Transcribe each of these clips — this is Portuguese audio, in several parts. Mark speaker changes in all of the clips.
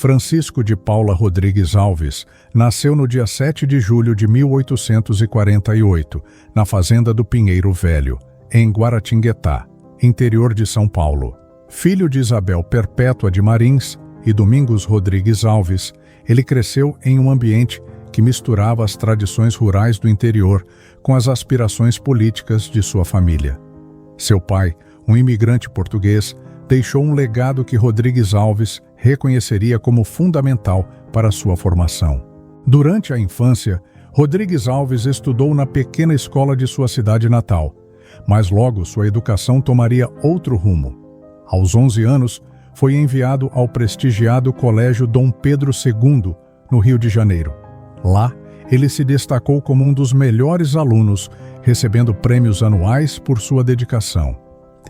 Speaker 1: Francisco de Paula Rodrigues Alves nasceu no dia 7 de julho de 1848, na fazenda do Pinheiro Velho, em Guaratinguetá, interior de São Paulo. Filho de Isabel Perpétua de Marins e Domingos Rodrigues Alves, ele cresceu em um ambiente que misturava as tradições rurais do interior com as aspirações políticas de sua família. Seu pai, um imigrante português, deixou um legado que Rodrigues Alves reconheceria como fundamental para sua formação. Durante a infância, Rodrigues Alves estudou na pequena escola de sua cidade natal, mas logo sua educação tomaria outro rumo. Aos 11 anos, foi enviado ao prestigiado Colégio Dom Pedro II, no Rio de Janeiro. Lá, ele se destacou como um dos melhores alunos, recebendo prêmios anuais por sua dedicação.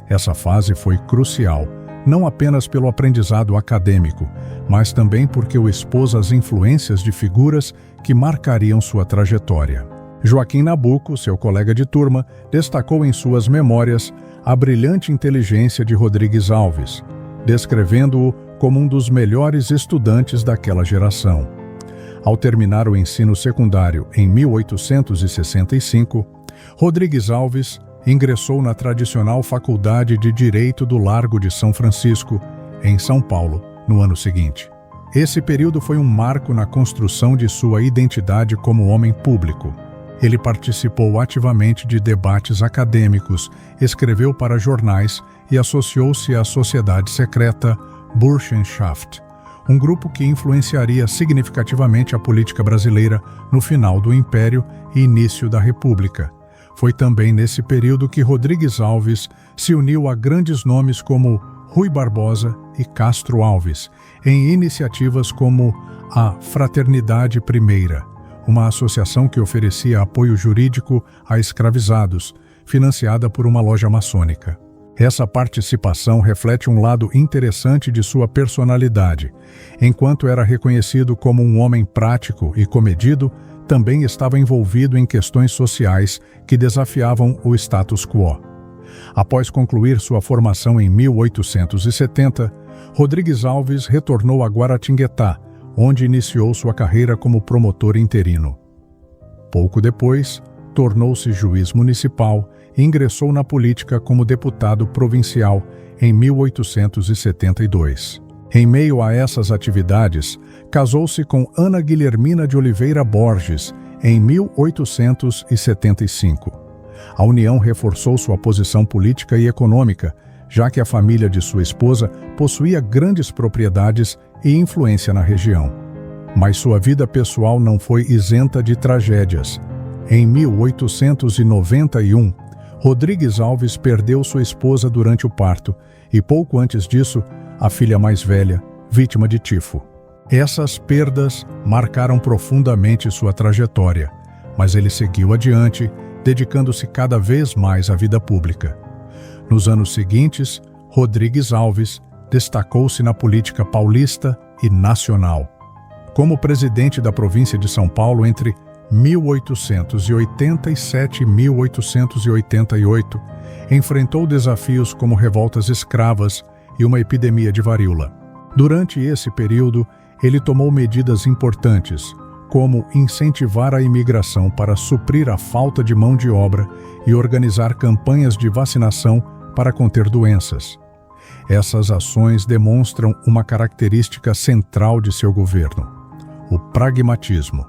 Speaker 1: Essa fase foi crucial, não apenas pelo aprendizado acadêmico, mas também porque o expôs às influências de figuras que marcariam sua trajetória. Joaquim Nabuco, seu colega de turma, destacou em suas memórias a brilhante inteligência de Rodrigues Alves, descrevendo-o como um dos melhores estudantes daquela geração. Ao terminar o ensino secundário em 1865, Rodrigues Alves ingressou na tradicional Faculdade de Direito do Largo de São Francisco, em São Paulo, no ano seguinte. Esse período foi um marco na construção de sua identidade como homem público. Ele participou ativamente de debates acadêmicos, escreveu para jornais e associou-se à sociedade secreta Burschenschaft, um grupo que influenciaria significativamente a política brasileira no final do Império e início da República. Foi também nesse período que Rodrigues Alves se uniu a grandes nomes como Rui Barbosa e Castro Alves, em iniciativas como a Fraternidade Primeira, uma associação que oferecia apoio jurídico a escravizados, financiada por uma loja maçônica. Essa participação reflete um lado interessante de sua personalidade. Enquanto era reconhecido como um homem prático e comedido, também estava envolvido em questões sociais que desafiavam o status quo. Após concluir sua formação em 1870, Rodrigues Alves retornou a Guaratinguetá, onde iniciou sua carreira como promotor interino. Pouco depois, tornou-se juiz municipal e ingressou na política como deputado provincial em 1872. Em meio a essas atividades, casou-se com Ana Guilhermina de Oliveira Borges em 1875. A união reforçou sua posição política e econômica, já que a família de sua esposa possuía grandes propriedades e influência na região. Mas sua vida pessoal não foi isenta de tragédias. Em 1891, Rodrigues Alves perdeu sua esposa durante o parto e, pouco antes disso, a filha mais velha, vítima de tifo. Essas perdas marcaram profundamente sua trajetória, mas ele seguiu adiante, dedicando-se cada vez mais à vida pública. Nos anos seguintes, Rodrigues Alves destacou-se na política paulista e nacional. Como presidente da província de São Paulo entre 1887 e 1888, enfrentou desafios como revoltas escravas e uma epidemia de varíola. Durante esse período, ele tomou medidas importantes, como incentivar a imigração para suprir a falta de mão de obra e organizar campanhas de vacinação para conter doenças. Essas ações demonstram uma característica central de seu governo: o pragmatismo.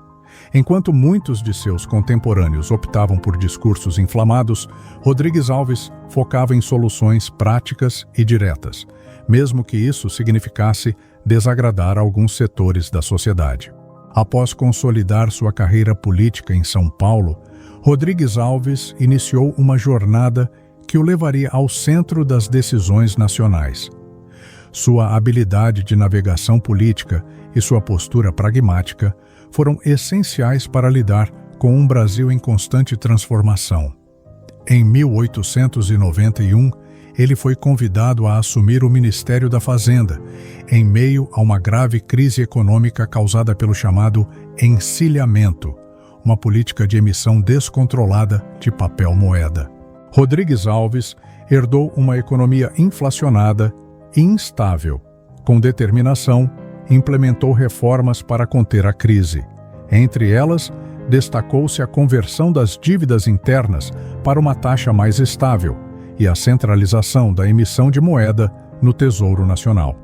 Speaker 1: Enquanto muitos de seus contemporâneos optavam por discursos inflamados, Rodrigues Alves focava em soluções práticas e diretas, mesmo que isso significasse desagradar alguns setores da sociedade. Após consolidar sua carreira política em São Paulo, Rodrigues Alves iniciou uma jornada que o levaria ao centro das decisões nacionais. Sua habilidade de navegação política e sua postura pragmática foram essenciais para lidar com um Brasil em constante transformação. Em 1891, ele foi convidado a assumir o Ministério da Fazenda, em meio a uma grave crise econômica causada pelo chamado encilhamento, uma política de emissão descontrolada de papel-moeda. Rodrigues Alves herdou uma economia inflacionada e instável. Com determinação, implementou reformas para conter a crise. Entre elas, destacou-se a conversão das dívidas internas para uma taxa mais estável e a centralização da emissão de moeda no Tesouro Nacional.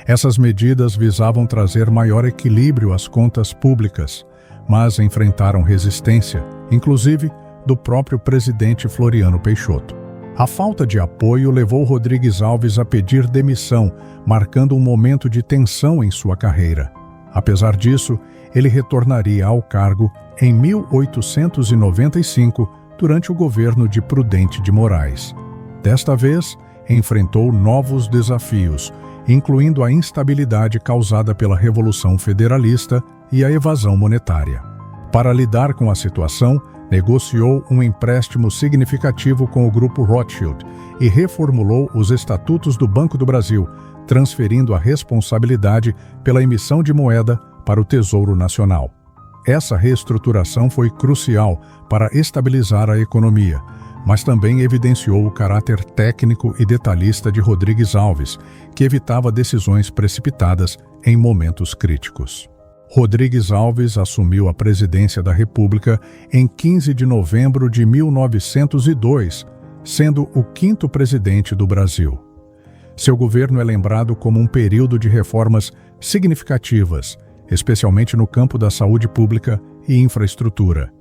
Speaker 1: Essas medidas visavam trazer maior equilíbrio às contas públicas, mas enfrentaram resistência, inclusive do próprio presidente Floriano Peixoto. A falta de apoio levou Rodrigues Alves a pedir demissão, marcando um momento de tensão em sua carreira. Apesar disso, ele retornaria ao cargo em 1895, durante o governo de Prudente de Moraes. Desta vez, enfrentou novos desafios, incluindo a instabilidade causada pela Revolução Federalista e a evasão monetária. Para lidar com a situação, negociou um empréstimo significativo com o Grupo Rothschild e reformulou os estatutos do Banco do Brasil, transferindo a responsabilidade pela emissão de moeda para o Tesouro Nacional. Essa reestruturação foi crucial para estabilizar a economia, mas também evidenciou o caráter técnico e detalhista de Rodrigues Alves, que evitava decisões precipitadas em momentos críticos. Rodrigues Alves assumiu a presidência da República em 15 de novembro de 1902, sendo o quinto presidente do Brasil. Seu governo é lembrado como um período de reformas significativas, especialmente no campo da saúde pública e infraestrutura.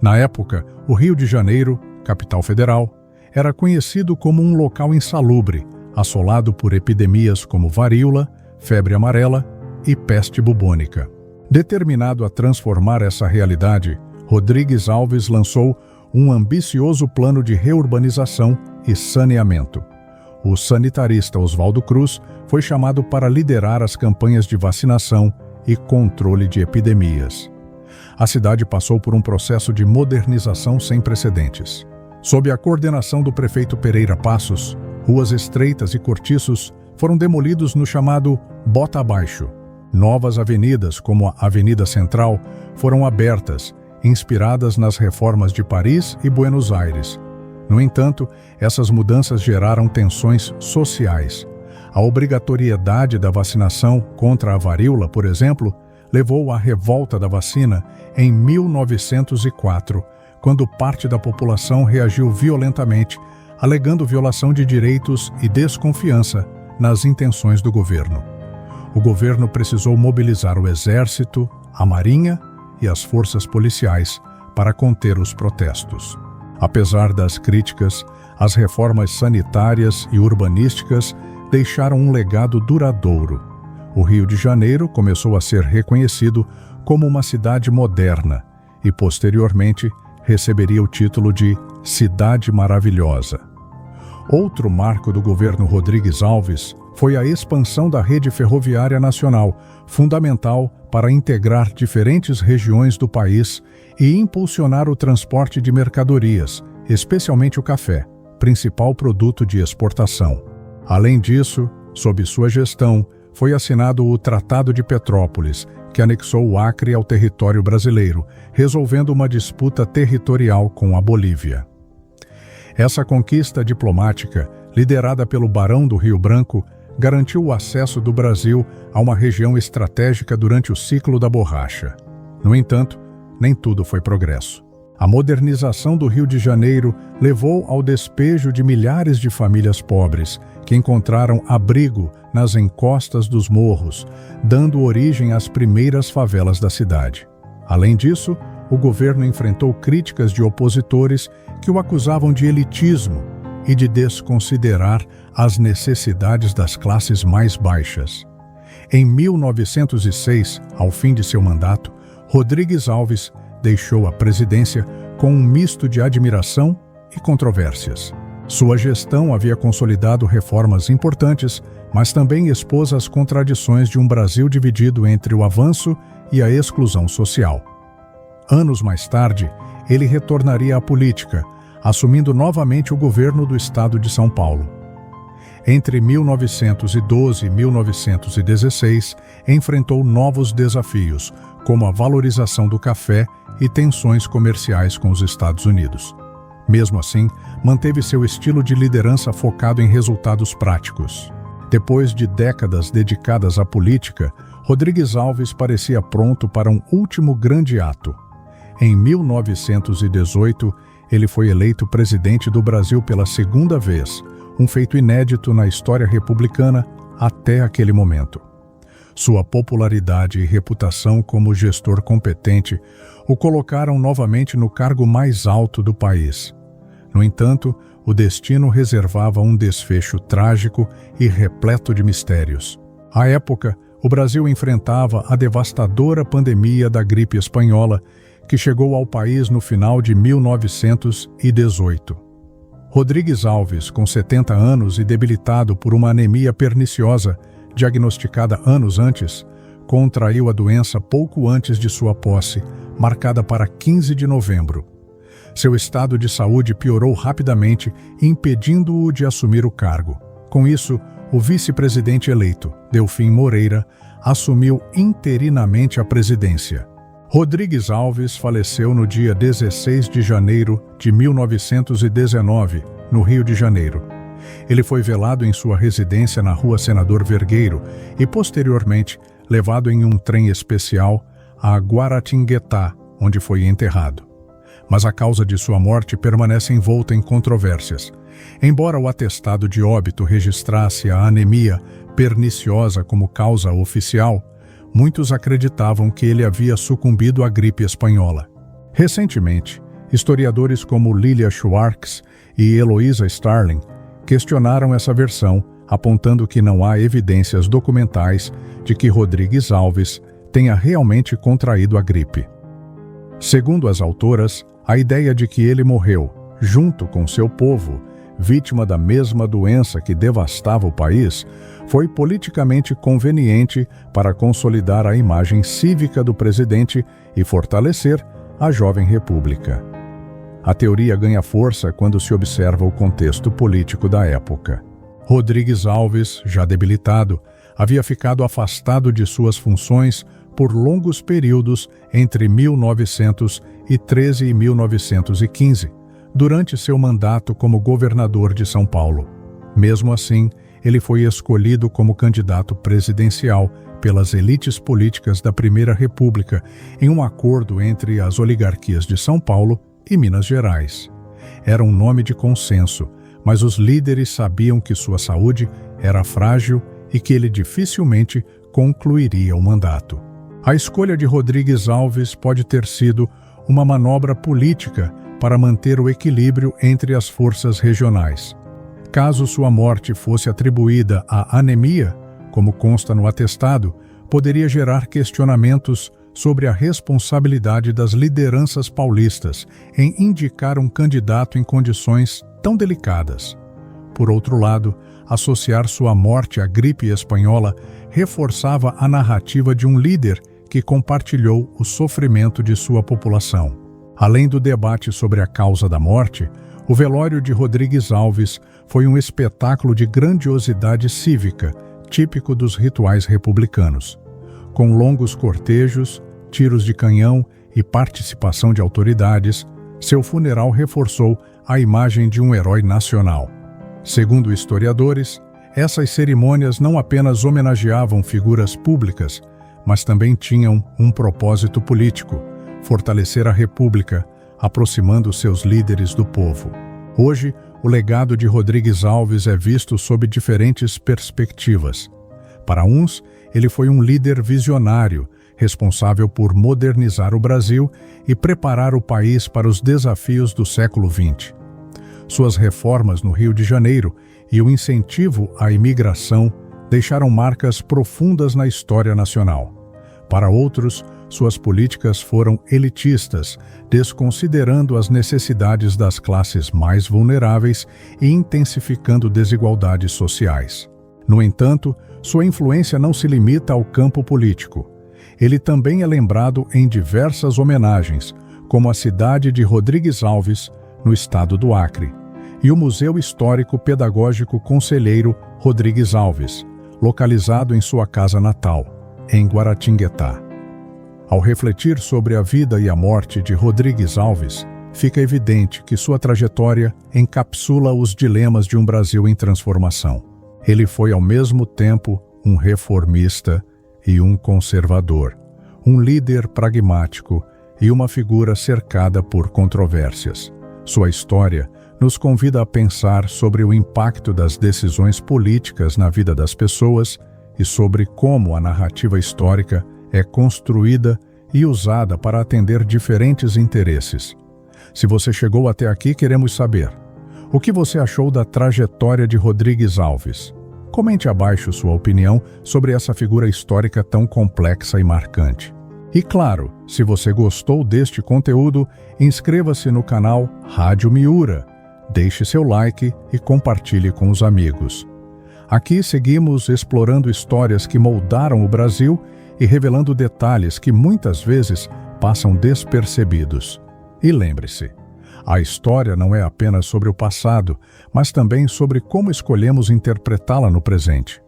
Speaker 1: Na época, o Rio de Janeiro, capital federal, era conhecido como um local insalubre, assolado por epidemias como varíola, febre amarela e peste bubônica. Determinado a transformar essa realidade, Rodrigues Alves lançou um ambicioso plano de reurbanização e saneamento. O sanitarista Oswaldo Cruz foi chamado para liderar as campanhas de vacinação e controle de epidemias. A cidade passou por um processo de modernização sem precedentes. Sob a coordenação do prefeito Pereira Passos, ruas estreitas e cortiços foram demolidos no chamado Bota Abaixo. Novas avenidas, como a Avenida Central, foram abertas, inspiradas nas reformas de Paris e Buenos Aires. No entanto, essas mudanças geraram tensões sociais. A obrigatoriedade da vacinação contra a varíola, por exemplo, levou à revolta da vacina em 1904, quando parte da população reagiu violentamente, alegando violação de direitos e desconfiança nas intenções do governo. O governo precisou mobilizar o Exército, a Marinha e as forças policiais para conter os protestos. Apesar das críticas, as reformas sanitárias e urbanísticas deixaram um legado duradouro. O Rio de Janeiro começou a ser reconhecido como uma cidade moderna e, posteriormente, receberia o título de Cidade Maravilhosa. Outro marco do governo Rodrigues Alves foi a expansão da rede ferroviária nacional, fundamental para integrar diferentes regiões do país e impulsionar o transporte de mercadorias, especialmente o café, principal produto de exportação. Além disso, sob sua gestão, foi assinado o Tratado de Petrópolis, que anexou o Acre ao território brasileiro, resolvendo uma disputa territorial com a Bolívia. Essa conquista diplomática, liderada pelo Barão do Rio Branco, garantiu o acesso do Brasil a uma região estratégica durante o ciclo da borracha. No entanto, nem tudo foi progresso. A modernização do Rio de Janeiro levou ao despejo de milhares de famílias pobres, que encontraram abrigo nas encostas dos morros, dando origem às primeiras favelas da cidade. Além disso, o governo enfrentou críticas de opositores que o acusavam de elitismo e de desconsiderar as necessidades das classes mais baixas. Em 1906, ao fim de seu mandato, Rodrigues Alves deixou a presidência com um misto de admiração e controvérsias. Sua gestão havia consolidado reformas importantes, mas também expôs as contradições de um Brasil dividido entre o avanço e a exclusão social. Anos mais tarde, ele retornaria à política, assumindo novamente o governo do estado de São Paulo. Entre 1912 e 1916, enfrentou novos desafios, como a valorização do café e tensões comerciais com os Estados Unidos. Mesmo assim, manteve seu estilo de liderança focado em resultados práticos. Depois de décadas dedicadas à política, Rodrigues Alves parecia pronto para um último grande ato. Em 1918, ele foi eleito presidente do Brasil pela segunda vez, um feito inédito na história republicana até aquele momento. Sua popularidade e reputação como gestor competente o colocaram novamente no cargo mais alto do país. No entanto, o destino reservava um desfecho trágico e repleto de mistérios. À época, o Brasil enfrentava a devastadora pandemia da gripe espanhola, que chegou ao país no final de 1918. Rodrigues Alves, com 70 anos e debilitado por uma anemia perniciosa, diagnosticada anos antes, contraiu a doença pouco antes de sua posse, marcada para 15 de novembro. Seu estado de saúde piorou rapidamente, impedindo-o de assumir o cargo. Com isso, o vice-presidente eleito, Delfim Moreira, assumiu interinamente a presidência. Rodrigues Alves faleceu no dia 16 de janeiro de 1919, no Rio de Janeiro. Ele foi velado em sua residência na Rua Senador Vergueiro e, posteriormente, levado em um trem especial a Guaratinguetá, onde foi enterrado. Mas a causa de sua morte permanece envolta em controvérsias. Embora o atestado de óbito registrasse a anemia perniciosa como causa oficial, muitos acreditavam que ele havia sucumbido à gripe espanhola. Recentemente, historiadores como Lilia Schwartz e Eloísa Starling questionaram essa versão, apontando que não há evidências documentais de que Rodrigues Alves tenha realmente contraído a gripe. Segundo as autoras, a ideia de que ele morreu, junto com seu povo, vítima da mesma doença que devastava o país, foi politicamente conveniente para consolidar a imagem cívica do presidente e fortalecer a jovem república. A teoria ganha força quando se observa o contexto político da época. Rodrigues Alves, já debilitado, havia ficado afastado de suas funções por longos períodos entre 1913 e 1915, durante seu mandato como governador de São Paulo. Mesmo assim, ele foi escolhido como candidato presidencial pelas elites políticas da Primeira República em um acordo entre as oligarquias de São Paulo e Minas Gerais. Era um nome de consenso, mas os líderes sabiam que sua saúde era frágil e que ele dificilmente concluiria o mandato. A escolha de Rodrigues Alves pode ter sido uma manobra política para manter o equilíbrio entre as forças regionais. Caso sua morte fosse atribuída à anemia, como consta no atestado, poderia gerar questionamentos sobre a responsabilidade das lideranças paulistas em indicar um candidato em condições tão delicadas. Por outro lado, associar sua morte à gripe espanhola reforçava a narrativa de um líder que compartilhou o sofrimento de sua população. Além do debate sobre a causa da morte, o velório de Rodrigues Alves foi um espetáculo de grandiosidade cívica, típico dos rituais republicanos. Com longos cortejos, tiros de canhão e participação de autoridades, seu funeral reforçou a imagem de um herói nacional. Segundo historiadores, essas cerimônias não apenas homenageavam figuras públicas, mas também tinham um propósito político: fortalecer a República, aproximando seus líderes do povo. Hoje, o legado de Rodrigues Alves é visto sob diferentes perspectivas. Para uns, ele foi um líder visionário, responsável por modernizar o Brasil e preparar o país para os desafios do século XX. Suas reformas no Rio de Janeiro e o incentivo à imigração deixaram marcas profundas na história nacional. Para outros, suas políticas foram elitistas, desconsiderando as necessidades das classes mais vulneráveis e intensificando desigualdades sociais. No entanto, sua influência não se limita ao campo político. Ele também é lembrado em diversas homenagens, como a cidade de Rodrigues Alves, no estado do Acre, e o Museu Histórico Pedagógico Conselheiro Rodrigues Alves, localizado em sua casa natal, em Guaratinguetá. Ao refletir sobre a vida e a morte de Rodrigues Alves, fica evidente que sua trajetória encapsula os dilemas de um Brasil em transformação. Ele foi ao mesmo tempo um reformista e um conservador, um líder pragmático e uma figura cercada por controvérsias. Sua história nos convida a pensar sobre o impacto das decisões políticas na vida das pessoas e sobre como a narrativa histórica é construída e usada para atender diferentes interesses. Se você chegou até aqui, queremos saber: o que você achou da trajetória de Rodrigues Alves? Comente abaixo sua opinião sobre essa figura histórica tão complexa e marcante. E claro, se você gostou deste conteúdo, inscreva-se no canal Rádio Miura, deixe seu like e compartilhe com os amigos. Aqui seguimos explorando histórias que moldaram o Brasil e revelando detalhes que muitas vezes passam despercebidos. E lembre-se, a história não é apenas sobre o passado, mas também sobre como escolhemos interpretá-la no presente.